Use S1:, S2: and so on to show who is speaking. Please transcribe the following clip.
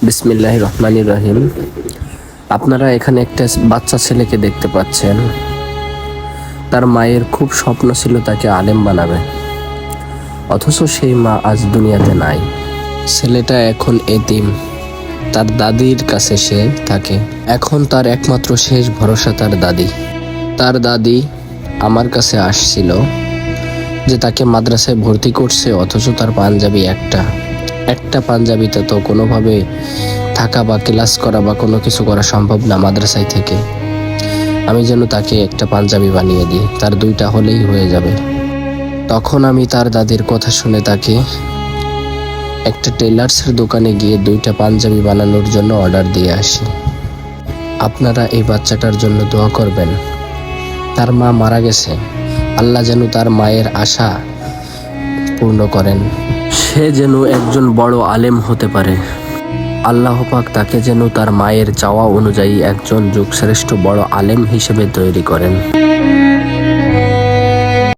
S1: বিসমিল্লাহির রহমানির রহিম। আপনারা এখানে একটা বাচ্চা ছেলেকে দেখতে পাচ্ছেন। তার মায়ের খুব স্বপ্ন ছিল তাকে আলেম বানাবে, অথচ সেই মা আজ দুনিয়াতে নাই। ছেলেটা এখন এতিম, তার দাদির কাছে সে থাকে। এখন তার একমাত্র শেষ ভরসা তার দাদি। তার দাদি আমার কাছে আসছিল যে তাকে মাদ্রাসায় ভর্তি করছে, অথচ তার পাঞ্জাবি একটা পাঞ্জাবিতে তো কোনোভাবে থাকা বা ক্লাস করা বা কোনো কিছু করা সম্ভব না মাদ্রাসায় থেকে। আমি যেন তাকে একটা পাঞ্জাবি বানিয়ে দিই, তার দুইটা হলেই হয়ে যাবে। তখন আমি তার দাদির কথা শুনে তাকে একটা টেলার্সের দোকানে গিয়ে দুইটা পাঞ্জাবি বানানোর জন্য অর্ডার দিয়ে আসি। আপনারা এই বাচ্চাটার জন্য দোয়া করবেন। তার মা মারা গেছে, আল্লাহ যেন তার মায়ের আশা পূর্ণ করেন, সে যেন একজন বড় আলেম হতে পারে। আল্লাহ পাক তাকে যেন তার মায়ের চাওয়া অনুযায়ী একজন যুগশ্রেষ্ঠ বড় আলেম হিসেবে তৈরি করেন।